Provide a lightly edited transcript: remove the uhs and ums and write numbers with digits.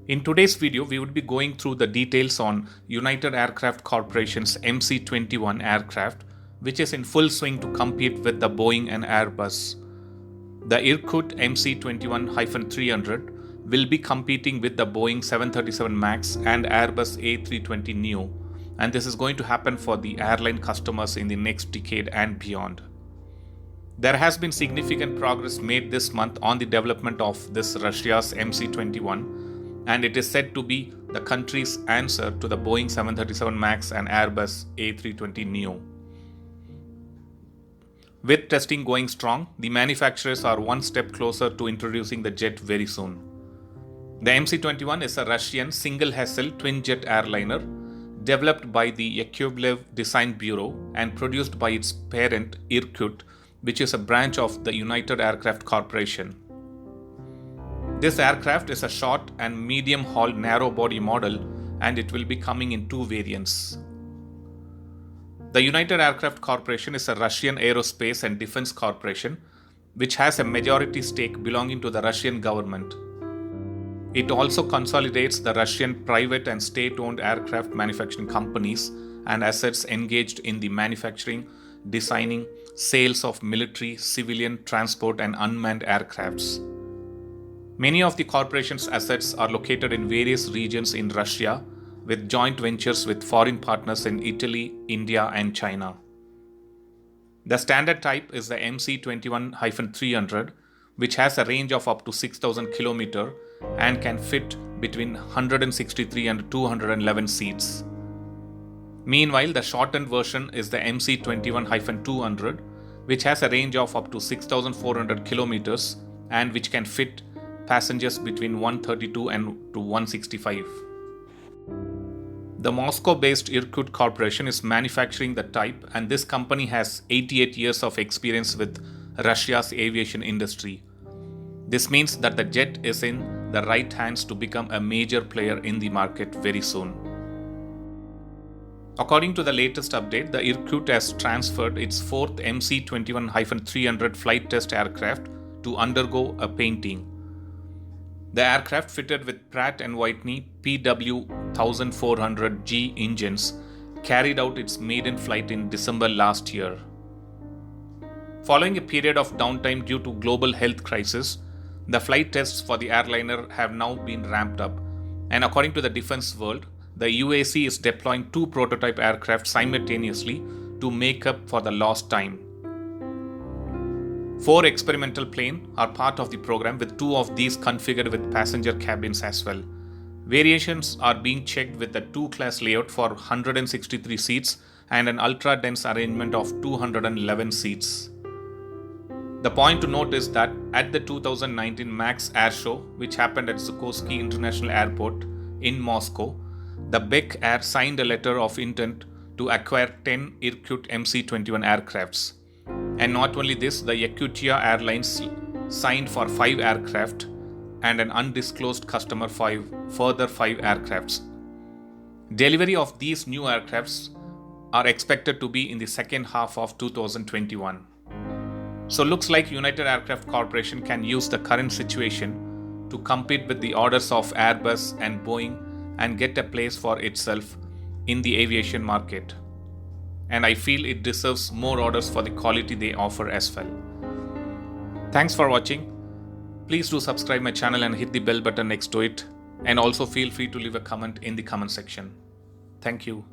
In today's video, we would be going through the details on United Aircraft Corporation's MC-21 aircraft, which is in full swing to compete with the Boeing and Airbus. The Irkut MC-21-300 will be competing with the Boeing 737 MAX and Airbus A320neo, and this is going to happen for the airline customers in the next decade and beyond. There has been significant progress made this month on the development of this Russia's MC-21, and it is said to be the country's answer to the Boeing 737 MAX and Airbus A320neo. With testing going strong, the manufacturers are one step closer to introducing the jet very soon. The MC-21 is a Russian single-hull twin-jet airliner developed by the Yakovlev Design Bureau and produced by its parent Irkut, which is a branch of the United Aircraft Corporation. This aircraft is a short and medium-haul narrow-body model, and it will be coming in two variants. The United Aircraft Corporation is a Russian aerospace and defense corporation which has a majority stake belonging to the Russian government. It also consolidates the Russian private and state-owned aircraft manufacturing companies and assets engaged in the manufacturing, designing, sales of military, civilian, transport and unmanned aircrafts. Many of the corporation's assets are located in various regions in Russia, with joint ventures with foreign partners in Italy, India and China. The standard type is the MC-21-300, which has a range of up to 6,000 km and can fit between 163 and 211 seats. Meanwhile, the shortened version is the MC-21-200, which has a range of up to 6,400 km and which can fit passengers between 132 and to 165. The Moscow-based Irkut Corporation is manufacturing the type, and this company has 88 years of experience with Russia's aviation industry. This means that the jet is in the right hands to become a major player in the market very soon. According to the latest update, the Irkut has transferred its fourth MC-21-300 flight test aircraft to undergo a painting. The aircraft, fitted with Pratt & Whitney PW1400G engines, carried out its maiden flight in December last year. Following a period of downtime due to global health crisis, the flight tests for the airliner have now been ramped up, and according to the defense world, the UAC is deploying two prototype aircraft simultaneously to make up for the lost time. 4 experimental planes are part of the program, with 2 of these configured with passenger cabins as well. Variations are being checked with the 2-class layout for 163 seats and an ultra-dense arrangement of 211 seats. The point to note is that at the 2019 MAX Air Show, which happened at Zhukovsky International Airport in Moscow, the Bek Air signed a letter of intent to acquire 10 Irkut MC-21 aircrafts. And not only this, the Yakutia Airlines signed for 5 aircraft and an undisclosed customer for further 5 aircrafts. Delivery of these new aircrafts are expected to be in the second half of 2021. So looks like United Aircraft Corporation can use the current situation to compete with the orders of Airbus and Boeing and get a place for itself in the aviation market. And I feel it deserves more orders for the quality they offer as well. Thanks for watching. Please do subscribe my channel and hit the bell button next to it, and also feel free to leave a comment in the comment section. Thank you.